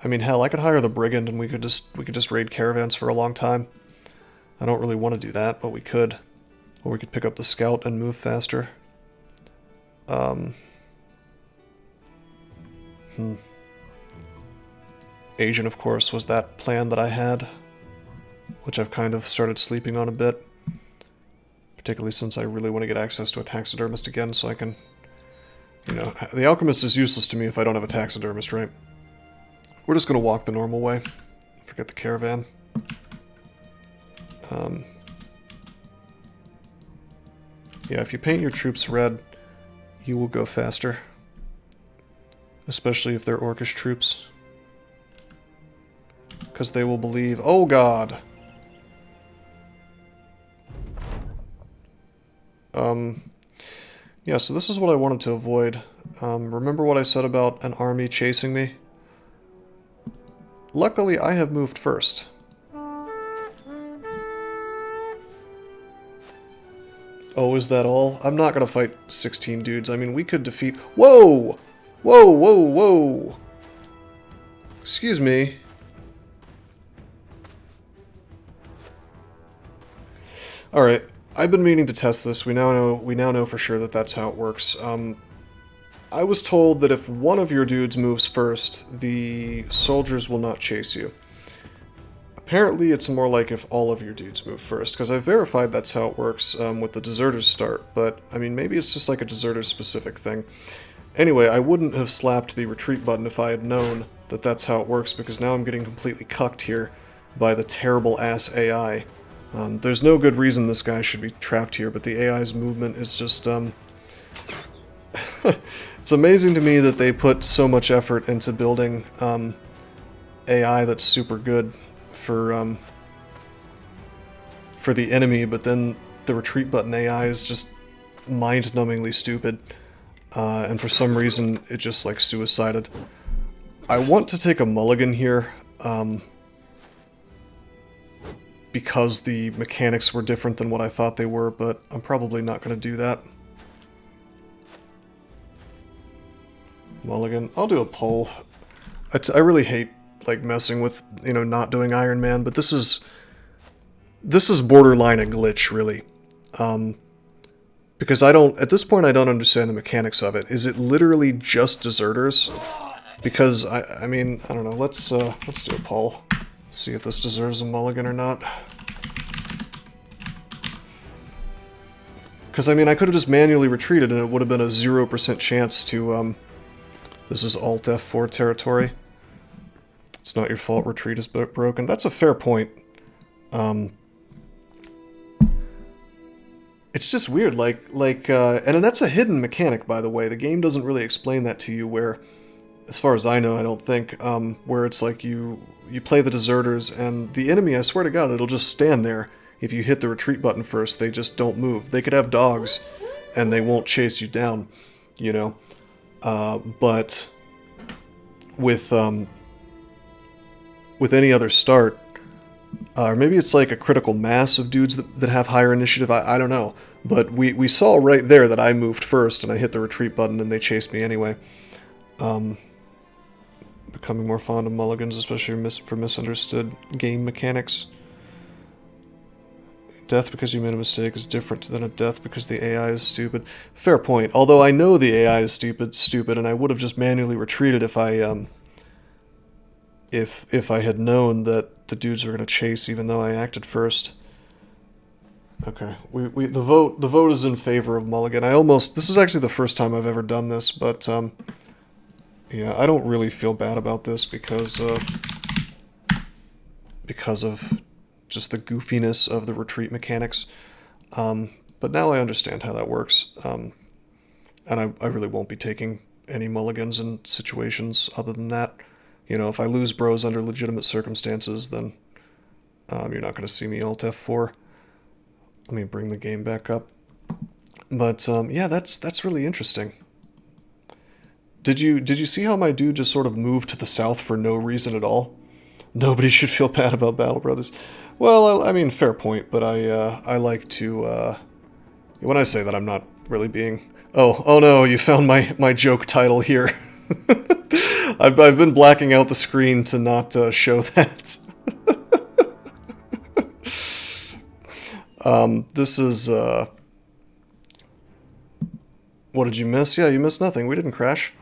I mean, hell, I could hire the Brigand and we could just raid caravans for a long time. I don't really want to do that, but we could. Or we could pick up the Scout and move faster. Agent, of course, was that plan that I had, which I've kind of started sleeping on a bit. Particularly since I really want to get access to a taxidermist again, so I can... You know, the alchemist is useless to me if I don't have a taxidermist, right? We're just going to walk the normal way. Forget the caravan. Yeah, if you paint your troops red, you will go faster. Especially if they're orcish troops. Because they will believe, oh god! Yeah, so this is what I wanted to avoid. Remember what I said about an army chasing me? Luckily, I have moved first. Oh, is that all? I'm not gonna fight 16 dudes. I mean, we could defeat... Whoa! Whoa, whoa, whoa! Excuse me. Alright, I've been meaning to test this. We now know for sure that that's how it works. I was told that if one of your dudes moves first, the soldiers will not chase you. Apparently, it's more like if all of your dudes move first, because I verified that's how it works with the deserters start, but, I mean, maybe it's just like a deserters-specific thing. Anyway, I wouldn't have slapped the retreat button if I had known that that's how it works, because now I'm getting completely cucked here by the terrible-ass AI. There's no good reason this guy should be trapped here, but the AI's movement is just, It's amazing to me that they put so much effort into building, AI that's super good for the enemy, but then the retreat button AI is just mind-numbingly stupid, and for some reason it just, like, suicided. I want to take a mulligan here, because the mechanics were different than what I thought they were, but I'm probably not going to do that. Mulligan. I'll do a poll. I really hate, like, messing with, you know, not doing Iron Man, but this is borderline a glitch, really. Because at this point I don't understand the mechanics of it. Is it literally just deserters? Because, I mean, I don't know, let's do a poll. See if this deserves a mulligan or not. Because, I mean, I could have just manually retreated and it would have been a 0% chance to, this is Alt F4 territory. It's not your fault retreat is broken. That's a fair point. It's just weird, and that's a hidden mechanic, by the way. The game doesn't really explain that to you where, as far as I know, I don't think, where it's like you play the deserters and the enemy, I swear to God, it'll just stand there. If you hit the retreat button first, they just don't move. They could have dogs and they won't chase you down, you know. But with any other start, or maybe it's like a critical mass of dudes that have higher initiative, I don't know. But we saw right there that I moved first and I hit the retreat button and they chased me anyway. Becoming more fond of mulligans, especially for misunderstood game mechanics. Death because you made a mistake is different than a death because the AI is stupid. Fair point. Although I know the AI is stupid, and I would have just manually retreated if I if I had known that the dudes were going to chase, even though I acted first. Okay, the vote is in favor of mulligan. This is actually the first time I've ever done this, but yeah, I don't really feel bad about this because of just the goofiness of the retreat mechanics. But now I understand how that works, and I really won't be taking any mulligans in situations other than that. You know, if I lose bros under legitimate circumstances, then you're not going to see me Alt F4. Let me bring the game back up. But yeah, that's really interesting. Did you see how my dude just sort of moved to the south for no reason at all? Nobody should feel bad about Battle Brothers. Well, I mean, fair point, but I like to, when I say that, I'm not really being... Oh no, you found my joke title here. I've been blacking out the screen to not show that. This is, what did you miss? Yeah, you missed nothing. We didn't crash.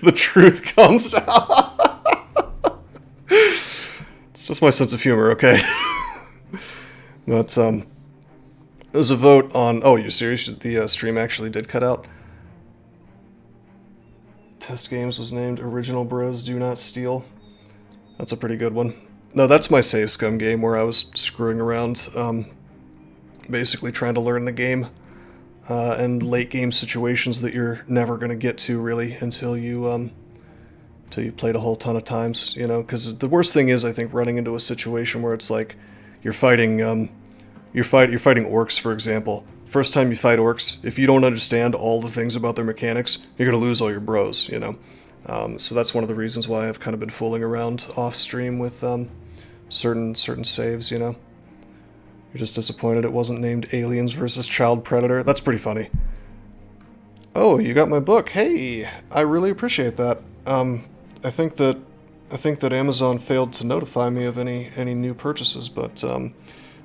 The truth comes out. It's just my sense of humor, okay? But, there's a vote on... Oh, you serious? The stream actually did cut out? Test Games was named Original Bros Do Not Steal. That's a pretty good one. No, that's my Save Scum game where I was screwing around, basically trying to learn the game, and late game situations that you're never going to get to, really, until you played a whole ton of times, you know, because the worst thing is, I think, running into a situation where it's like, you're fighting orcs, for example. First time you fight orcs, if you don't understand all the things about their mechanics, you're going to lose all your bros, you know. So that's one of the reasons why I've kind of been fooling around off-stream with certain saves, you know. You're just disappointed it wasn't named Aliens vs. Child Predator. That's pretty funny. Oh, you got my book. Hey, I really appreciate that. I think that Amazon failed to notify me of any new purchases, but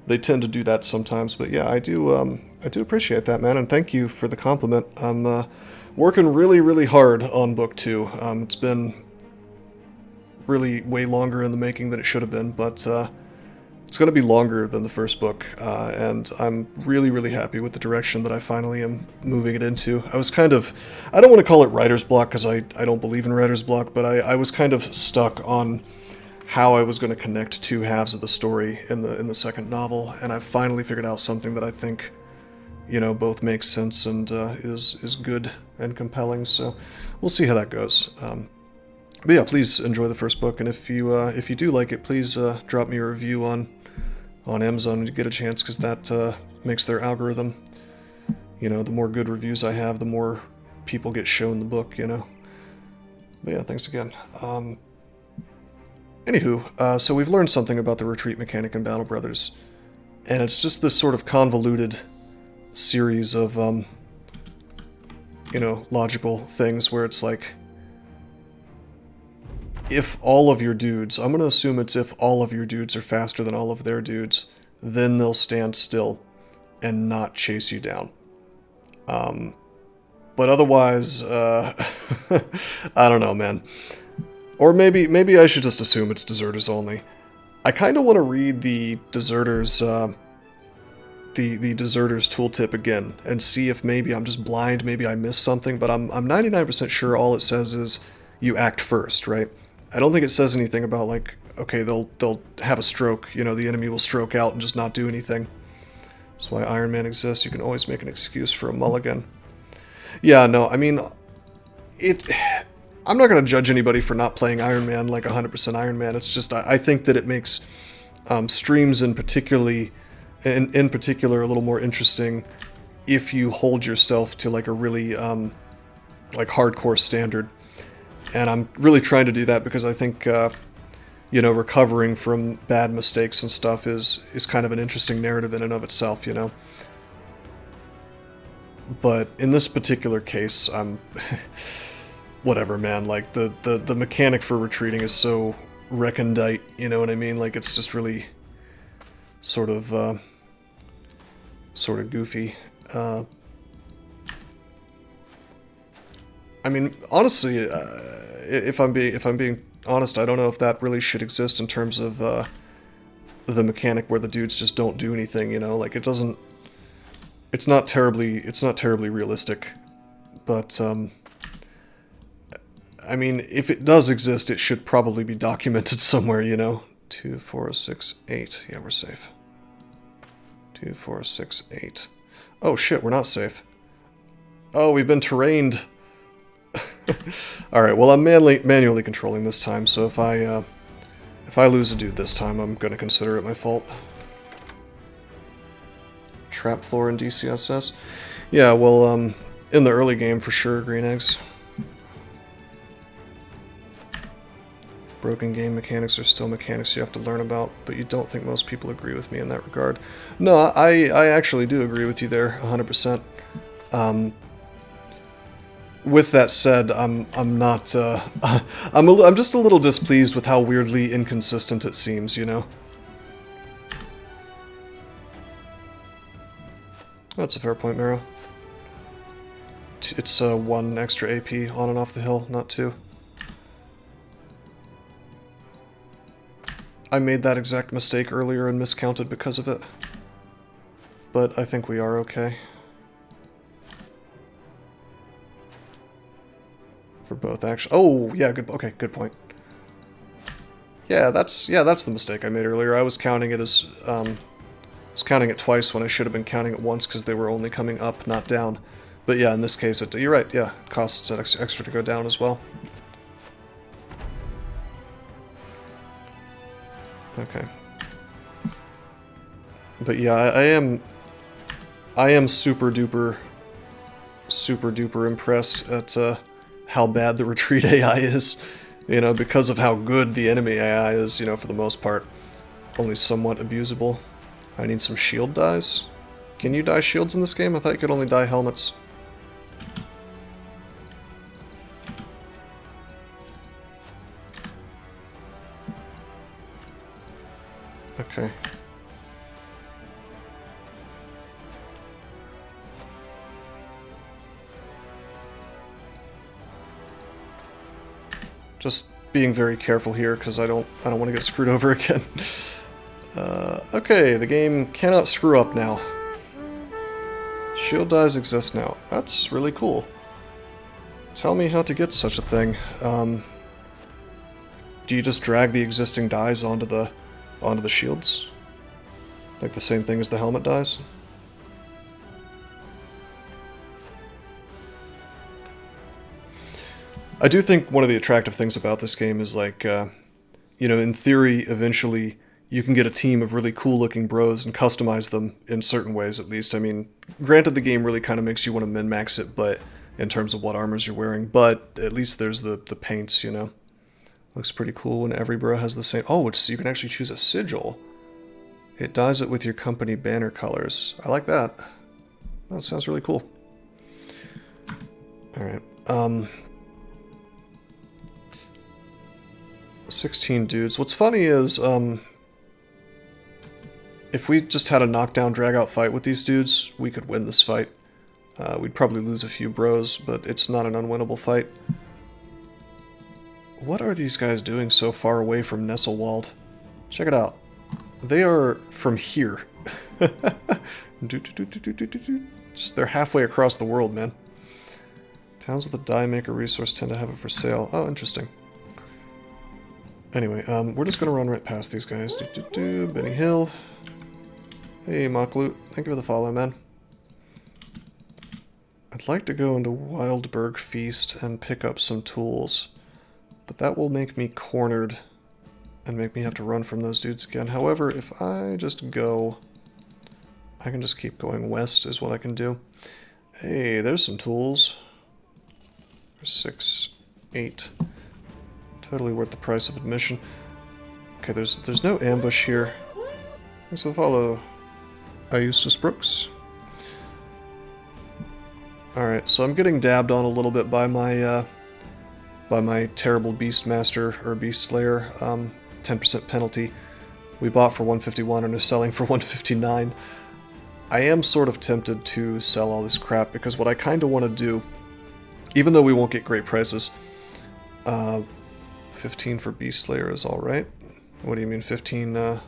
they tend to do that sometimes. But yeah, I do appreciate that, man, and thank you for the compliment. I'm working really hard on book 2. It's been really way longer in the making than it should have been, but it's going to be longer than the first book, and I'm really happy with the direction that I finally am moving it into. I was kind of, I don't want to call it writer's block because I don't believe in writer's block, but I was kind of stuck on how I was going to connect two halves of the story in the second novel, and I've finally figured out something that I think, you know, both makes sense and is good and compelling. So we'll see how that goes. But yeah, please enjoy the first book, and if you do like it, please drop me a review on Amazon when you get a chance, because that makes their algorithm. You know, the more good reviews I have, the more people get shown the book. You know. But yeah, thanks again. Anywho, so we've learned something about the retreat mechanic in Battle Brothers, and it's just this sort of convoluted series of, you know, logical things where it's like, if all of your dudes, I'm going to assume it's if all of your dudes are faster than all of their dudes, then they'll stand still and not chase you down. But otherwise, I don't know, man. Or maybe I should just assume it's deserters only. I kind of want to read the deserters, the deserters tooltip again and see if maybe I'm just blind, maybe I missed something. But I'm 99% sure all it says is you act first, right? I don't think it says anything about, like, okay, they'll have a stroke, you know, the enemy will stroke out and just not do anything. That's why Iron Man exists. You can always make an excuse for a mulligan. Yeah, no, I mean, I'm not going to judge anybody for not playing Iron Man like 100% Iron Man. It's just, I think that it makes streams in particular a little more interesting if you hold yourself to, like, a really, like, hardcore standard. And I'm really trying to do that because I think, you know, recovering from bad mistakes and stuff is kind of an interesting narrative in and of itself, you know. But in this particular case, I'm... whatever, man. Like, the mechanic for retreating is so recondite, you know what I mean? Like, it's just really sort of goofy. I mean, honestly, if I'm being honest, I don't know if that really should exist in terms of the mechanic where the dudes just don't do anything. You know, like, it doesn't. It's not terribly realistic, but I mean, if it does exist, it should probably be documented somewhere. You know, 2, 4, 6, 8. Yeah, we're safe. 2, 4, 6, 8. Oh shit, we're not safe. Oh, we've been terrained. Alright, well, I'm manually controlling this time, so if I lose a dude this time, I'm gonna consider it my fault. Trap floor in DCSS? Yeah, well, in the early game, for sure, green eggs. Broken game mechanics are still mechanics you have to learn about, but you don't think most people agree with me in that regard. No, I actually do agree with you there, 100%. With that said, I'm not, I'm just a little displeased with how weirdly inconsistent it seems, you know? That's a fair point, Mero. It's 1 extra AP on and off the hill, not 2. I made that exact mistake earlier and miscounted because of it. But I think we are okay. For both, actually. Oh, yeah, good. Okay, good point. Yeah, that's the mistake I made earlier. I was counting it as was counting it twice when I should have been counting it once because they were only coming up, not down. But yeah, in this case, you're right. Yeah, costs extra to go down as well. Okay. But yeah, I am super duper impressed at how bad the retreat AI is. You know, because of how good the enemy AI is, you know, for the most part. Only somewhat abusable. I need some shield dies. Can you dye shields in this game? I thought you could only dye helmets. Okay. Just being very careful here because I don't want to get screwed over again. Okay, the game cannot screw up now. Shield dies exist now. That's really cool. Tell me how to get such a thing. Do you just drag the existing dies onto the shields? Like the same thing as the helmet dies? I do think one of the attractive things about this game is like, you know, in theory, eventually you can get a team of really cool looking bros and customize them in certain ways at least. I mean, granted the game really kind of makes you want to min-max it, but in terms of what armors you're wearing, but at least there's the paints, you know. Looks pretty cool when every bro has the same... Oh, you can actually choose a sigil. It dyes it with your company banner colors. I like that. That sounds really cool. Alright, 16 dudes. What's funny is, if we just had a knockdown drag-out fight with these dudes, we could win this fight. We'd probably lose a few bros, but it's not an unwinnable fight. What are these guys doing so far away from Nesselwald? Check it out. They are from here. They're halfway across the world, man. Towns with the die maker resource tend to have it for sale. Oh, interesting. Anyway, we're just gonna run right past these guys. Benny Hill. Hey, Mockloot. Thank you for the follow, man. I'd like to go into Wildberg Feast and pick up some tools, but that will make me cornered and make me have to run from those dudes again. However, if I just go, I can just keep going west is what I can do. Hey, there's some tools. 6, 8. Totally worth the price of admission. Okay, there's no ambush here. Thanks for the follow. Eustace Brooks. Alright, so I'm getting dabbed on a little bit by my terrible Beastmaster or Beast Slayer 10% penalty. We bought for 151 and are selling for 159. I am sort of tempted to sell all this crap because what I kind of want to do, even though we won't get great prices, 15 for Beast Slayer is alright. What do you mean 15,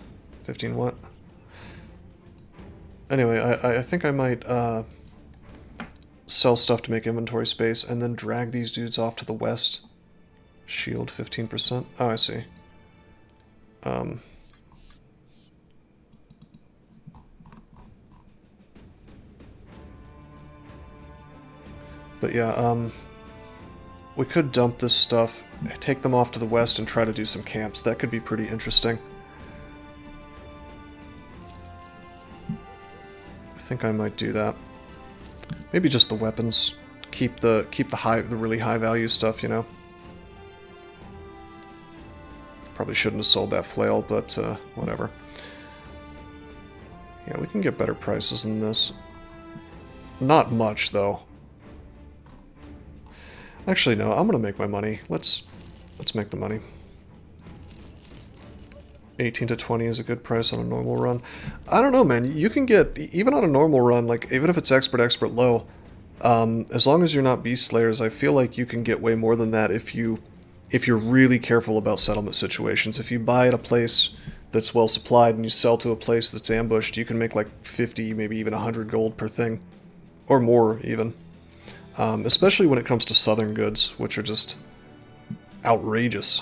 15 what? Anyway, I think I might sell stuff to make inventory space and then drag these dudes off to the west. Shield 15%. Oh, I see. But yeah, we could dump this stuff, take them off to the west, and try to do some camps. That could be pretty interesting. I think I might do that. Maybe just the weapons. Keep the really high value stuff, you know. Probably shouldn't have sold that flail, but whatever. Yeah, we can get better prices than this. Not much, though. Actually, no, I'm gonna make my money. Let's make the money. 18 to 20 is a good price on a normal run. I don't know, man. You can get, even on a normal run, like, even if it's expert low, as long as you're not beast slayers, I feel like you can get way more than that if you're really careful about settlement situations. If you buy at a place that's well supplied and you sell to a place that's ambushed, you can make like 50, maybe even 100 gold per thing. Or more, even. Especially when it comes to southern goods, which are just outrageous.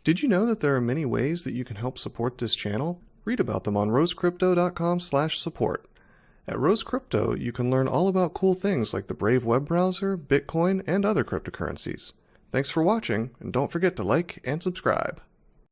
Did you know that there are many ways that you can help support this channel? Read about them on rosecrypto.com/support. At Rose Crypto, you can learn all about cool things like the Brave web browser, Bitcoin, and other cryptocurrencies. Thanks for watching, and don't forget to like and subscribe.